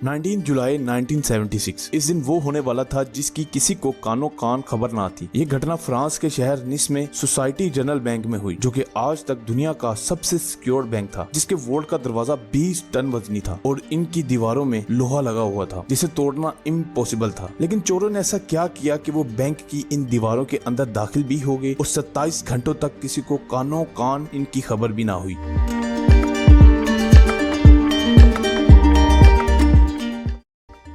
19 जुलाई 1976 इस दिन वो होने वाला था जिसकी किसी को कानो कान खबर ना थी। ये घटना फ्रांस के शहर निस में सोसाइटी जनरल बैंक में हुई, जो कि आज तक दुनिया का सबसे सिक्योर बैंक था, जिसके वोल्ट का दरवाजा 20 टन वजनी था और इनकी दीवारों में लोहा लगा हुआ था जिसे तोड़ना इम्पॉसिबल था। लेकिन चोरों ने ऐसा क्या किया कि वो बैंक की इन दीवारों के अंदर दाखिल भी हो गए और 27 घंटों तक किसी को कानो कान इनकी खबर भी ना हुई।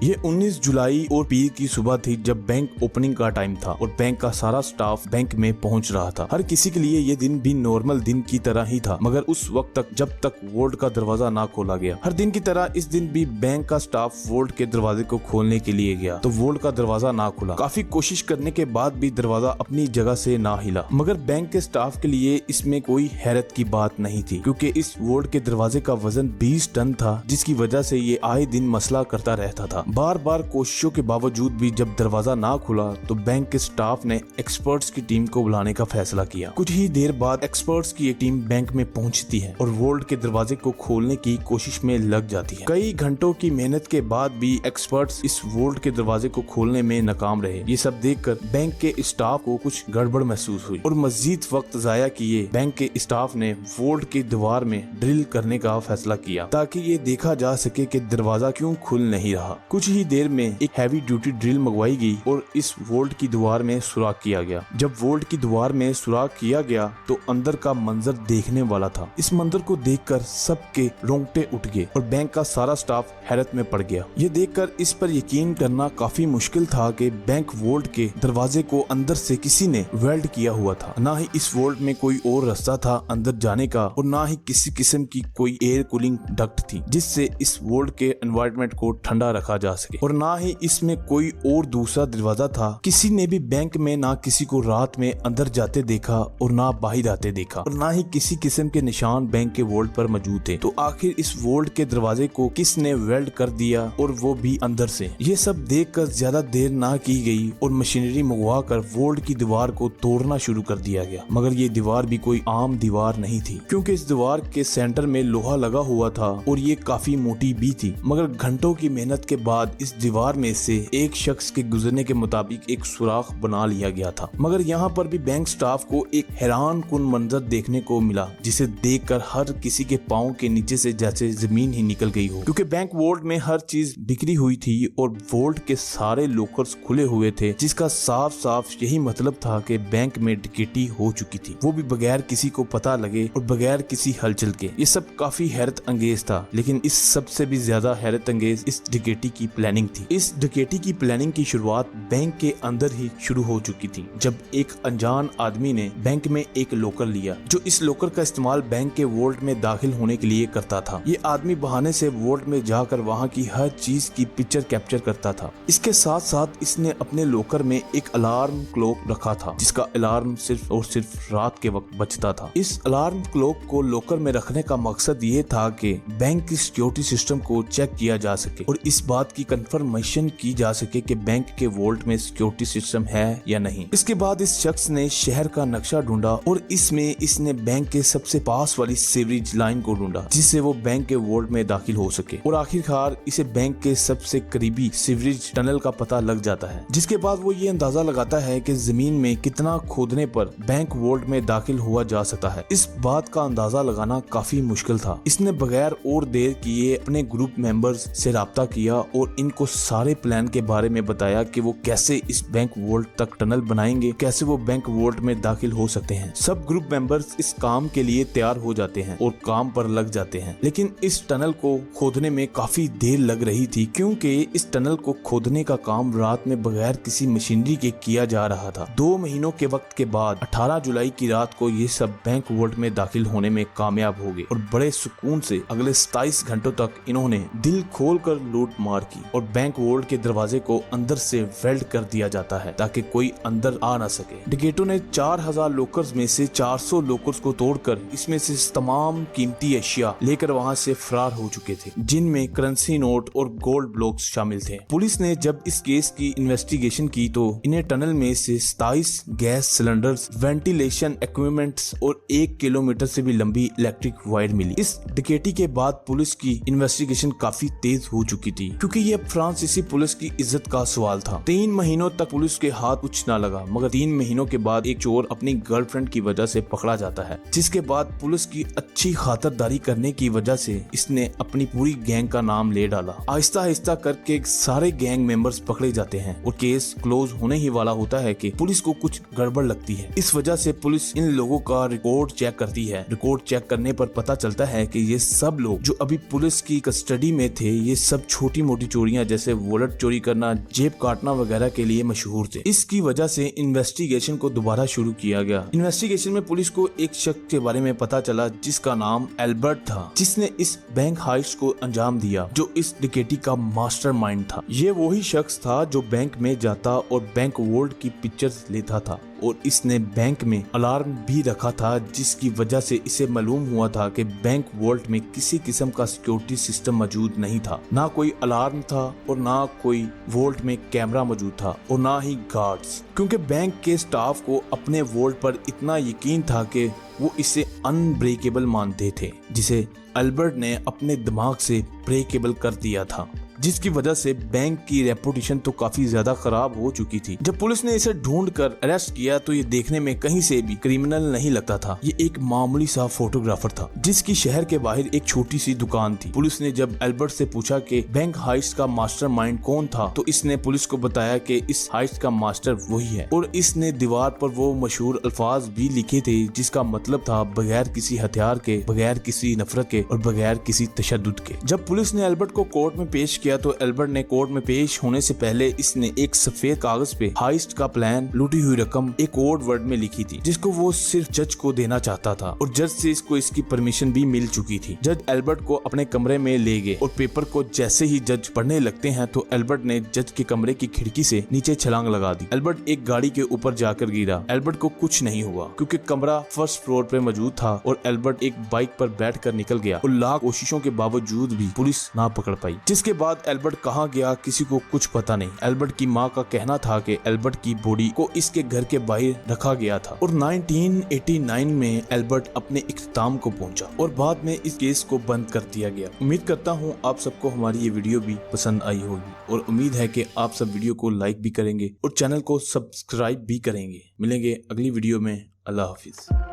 ये 19 जुलाई और पीर की सुबह थी जब बैंक ओपनिंग का टाइम था और बैंक का सारा स्टाफ बैंक में पहुंच रहा था। हर किसी के लिए ये दिन भी नॉर्मल दिन की तरह ही था, मगर उस वक्त तक जब तक वोल्ट का दरवाजा ना खोला गया। हर दिन की तरह इस दिन भी बैंक का स्टाफ वोल्ट के दरवाजे को खोलने के लिए गया तो वोल्ट का दरवाजा ना खुला। काफी कोशिश करने के बाद भी दरवाजा अपनी जगह से ना हिला, मगर बैंक के स्टाफ के लिए इसमें कोई हैरत की बात नहीं थी, क्योंकि इस वोल्ट के दरवाजे का वजन 20 टन था, जिसकी वजह से ये आए दिन मसला करता रहता था। बार बार कोशिशों के बावजूद भी जब दरवाजा ना खुला तो बैंक के स्टाफ ने एक्सपर्ट्स की टीम को बुलाने का फैसला किया। कुछ ही देर बाद एक्सपर्ट्स की एक टीम बैंक में पहुंचती है और वोल्ट के दरवाजे को खोलने की कोशिश में लग जाती है। कई घंटों की मेहनत के बाद भी एक्सपर्ट्स इस वोल्ट के दरवाजे को खोलने में नाकाम रहे। ये सब देखकर बैंक के स्टाफ को कुछ गड़बड़ महसूस हुई और मजीद वक्त जाया किए बैंक के स्टाफ ने वोल्ट की दीवार में ड्रिल करने का फैसला किया ताकि ये देखा जा सके कि दरवाजा क्यों खुल नहीं रहा। कुछ ही देर में एक हैवी ड्यूटी ड्रिल मंगवाई गई और इस वोल्ट की दीवार में सुराख किया गया। जब वोल्ट की दीवार में सुराख किया गया तो अंदर का मंजर देखने वाला था। इस मंजर को देखकर सबके रोंगटे उठ गए और बैंक का सारा स्टाफ हैरत में पड़ गया। ये देखकर इस पर यकीन करना काफी मुश्किल था कि बैंक वोल्ट के दरवाजे को अंदर से किसी ने वेल्ड किया हुआ था। ना ही इस वोल्ट में कोई और रास्ता था अंदर जाने का और ना ही किसी किस्म की कोई एयर कूलिंग डक्ट थी जिससे इस वोल्ट के एनवायरनमेंट को ठंडा रखा जा सके, और ना ही इसमें कोई और दूसरा दरवाजा था। किसी ने भी बैंक में ना किसी को रात में अंदर जाते देखा और ना बाहर आते देखा, और ना ही किसी किस्म के निशान बैंक के वोल्ट पर मौजूद थे। तो आखिर इस वोल्ट के दरवाजे को किसने वेल्ड कर दिया, और वो भी अंदर से। ये सब देखकर ज्यादा देर ना की गई और मशीनरी मंगवा कर वोल्ट की दीवार को तोड़ना शुरू कर दिया गया। मगर ये दीवार भी कोई आम दीवार नहीं थी, क्योंकि इस दीवार के सेंटर में लोहा लगा हुआ था और ये काफी मोटी भी थी। मगर घंटों की मेहनत के बाद इस दीवार में से एक शख्स के गुजरने के मुताबिक एक सुराख बना लिया गया था। मगर यहाँ पर भी बैंक स्टाफ को एक हैरान कुन मंजर देखने को मिला, जिसे देखकर हर किसी के पाँव के नीचे से जैसे जमीन ही निकल गई हो, क्योंकि बैंक वोल्ट में हर चीज बिखरी हुई थी और वोल्ट के सारे लॉकर्स खुले हुए थे, जिसका साफ साफ यही मतलब था कि बैंक में डकैती हो चुकी थी, वो भी बगैर किसी को पता लगे और बगैर किसी हलचल के। ये सब काफी हैरत अंगेज था, लेकिन इस सबसे भी ज्यादा हैरत अंगेज इस डकैती की प्लानिंग थी। इस डकैती की प्लानिंग की शुरुआत बैंक के अंदर ही शुरू हो चुकी थी, जब एक अनजान आदमी ने बैंक में एक लॉकर लिया, जो इस लॉकर का इस्तेमाल बैंक के वोल्ट में दाखिल होने के लिए करता था। ये आदमी बहाने से वोल्ट में जाकर वहाँ की हर चीज की पिक्चर कैप्चर करता था। इसके साथ साथ इसने अपने लॉकर में एक अलार्म क्लॉक रखा था, जिसका अलार्म सिर्फ और सिर्फ रात के वक्त बजता था। इस अलार्म क्लॉक को लॉकर में रखने का मकसद ये था कि बैंक की सिक्योरिटी सिस्टम को चेक किया जा सके और इस बात की कंफर्मेशन की जा सके कि बैंक के वोल्ट में सिक्योरिटी सिस्टम है या नहीं। इसके बाद इस शख्स ने शहर का नक्शा ढूंढा और इसमें इसने बैंक के सबसे पास वाली सीवरेज लाइन को ढूंढा, जिससे वो बैंक के वोल्ट में दाखिल हो सके, और आखिरकार इसे बैंक के सबसे करीबी सीवरेज टनल का पता लग जाता है। जिसके बाद वो ये अंदाजा लगाता है कि जमीन में कितना खोदने पर बैंक वोल्ट में दाखिल हुआ जा सकता है। इस बात का अंदाजा लगाना काफी मुश्किल था। इसने बगैर और देर किए अपने ग्रुप मेंबर्स से राब्ता किया और इनको सारे प्लान के बारे में बताया कि वो कैसे इस बैंक वोल्ट तक टनल बनाएंगे, कैसे वो बैंक वोल्ट में दाखिल हो सकते हैं। सब ग्रुप मेंबर्स इस काम के लिए तैयार हो जाते हैं और काम पर लग जाते हैं, लेकिन इस टनल को खोदने में काफी देर लग रही थी, क्योंकि इस टनल को खोदने का काम रात में बगैर किसी मशीनरी के किया जा रहा था। 2 महीनों के वक्त के बाद 18 जुलाई की रात को ये सब बैंक वोल्ट में दाखिल होने में कामयाब हो गए और बड़े सुकून से अगले 27 घंटों तक इन्होंने दिल खोल कर लूट मार की और बैंक वोल्ट के दरवाजे को अंदर से वेल्ड कर दिया जाता है ताकि कोई अंदर आ ना सके। डकैतों ने 4000 लॉकर्स में से 400 लॉकर्स को तोड़कर इसमें से तमाम कीमती अशिया लेकर वहां से फरार हो चुके थे, जिनमें करेंसी नोट और गोल्ड ब्लॉक्स शामिल थे। पुलिस ने जब इस केस की इन्वेस्टिगेशन की तो इन्हें टनल में से 27 गैस सिलेंडर्स, वेंटिलेशन इक्विपमेंट्स और 1 किलोमीटर से भी लंबी इलेक्ट्रिक वायर मिली। इस डकैती के बाद पुलिस की इन्वेस्टिगेशन काफी तेज हो चुकी थी क्योंकि ये फ्रांसीसी पुलिस की इज्जत का सवाल था। 3 महीनों तक पुलिस के हाथ कुछ न लगा, मगर 3 महीनों के बाद एक चोर अपनी गर्लफ्रेंड की वजह से पकड़ा जाता है, जिसके बाद पुलिस की अच्छी खातिरदारी करने की वजह से इसने अपनी पूरी गैंग का नाम ले डाला। आहिस्ता आहिस्ता करके सारे गैंग मेंबर्स पकड़े जाते हैं और केस क्लोज होने ही वाला होता है कि पुलिस को कुछ गड़बड़ लगती है। इस वजह से पुलिस इन लोगों का रिकॉर्ड चेक करती है। रिकॉर्ड चेक करने पर पता चलता है कि ये सब लोग जो अभी पुलिस की कस्टडी में थे, ये सब छोटी मोटी चोरियां जैसे वॉलेट चोरी करना, जेब काटना वगैरह के लिए मशहूर थे। इसकी वजह से इन्वेस्टिगेशन को दोबारा शुरू किया गया। इन्वेस्टिगेशन में पुलिस को एक शख्स के बारे में पता चला जिसका नाम एल्बर्ट था, जिसने इस बैंक हाइस्ट को अंजाम दिया, जो इस डकैती का मास्टरमाइंड था। ये वही शख्स था जो बैंक में जाता और बैंक वोल्ट की पिक्चर्स लेता था और इसने बैंक में अलार्म भी रखा था, जिसकी वजह से इसे मालूम हुआ था कि बैंक वोल्ट में किसी किस्म का सिक्योरिटी सिस्टम मौजूद नहीं था। ना कोई अलार्म था और ना कोई वोल्ट में कैमरा मौजूद था और ना ही गार्ड्स, क्योंकि बैंक के स्टाफ को अपने वोल्ट पर इतना यकीन था कि वो इसे अनब्रेकेबल मानते थे, जिसे एल्बर्ट ने अपने दिमाग से ब्रेकेबल कर दिया था, जिसकी वजह से बैंक की रेपुटेशन तो काफी ज्यादा खराब हो चुकी थी। जब पुलिस ने इसे ढूंढकर अरेस्ट किया तो ये देखने में कहीं से भी क्रिमिनल नहीं लगता था। ये एक मामूली सा फोटोग्राफर था जिसकी शहर के बाहर एक छोटी सी दुकान थी। पुलिस ने जब एल्बर्ट से पूछा कि बैंक हाइस्ट का मास्टरमाइंड कौन था, तो इसने पुलिस को बताया कि इस हाइस्ट का मास्टर वही है और इसने दीवार पर वो मशहूर अल्फाज भी लिखे थे जिसका मतलब था बगैर किसी हथियार के, बगैर किसी नफरत के और बगैर किसी तशद्दुद के। जब पुलिस ने एल्बर्ट को कोर्ट में पेश किया तो एल्बर्ट ने कोर्ट में पेश होने से पहले इसने एक सफेद कागज पे हाइस्ट का प्लान, लूटी हुई रकम एक कोड वर्ड में लिखी थी, जिसको वो सिर्फ जज को देना चाहता था और जज से इसको इसकी परमिशन भी मिल चुकी थी। जज एल्बर्ट को अपने कमरे में ले गए और पेपर को जैसे ही जज पढ़ने लगते हैं तो एल्बर्ट ने जज के कमरे की खिड़की से नीचे छलांग लगा दी। एल्बर्ट एक गाड़ी के ऊपर जाकर गिरा। एल्बर्ट को कुछ नहीं हुआ क्योंकि कमरा फर्स्ट फ्लोर पे मौजूद था और एल्बर्ट एक बाइक पर बैठकर निकल गया और लाख कोशिशों के बावजूद भी पुलिस ना पकड़ पाई। जिसके बाद एल्बर्ट कहाँ गया किसी को कुछ पता नहीं। एल्बर्ट की माँ का कहना था कि एल्बर्ट की बॉडी को इसके घर के बाहर रखा गया था और 1989 में एल्बर्ट अपने इख्तिताम को पहुंचा और बाद में इस केस को बंद कर दिया गया। उम्मीद करता हूँ आप सबको हमारी ये वीडियो भी पसंद आई होगी और उम्मीद है कि आप सब वीडियो को लाइक भी करेंगे और चैनल को सब्सक्राइब भी करेंगे। मिलेंगे अगली वीडियो में। अल्लाह हाफिज।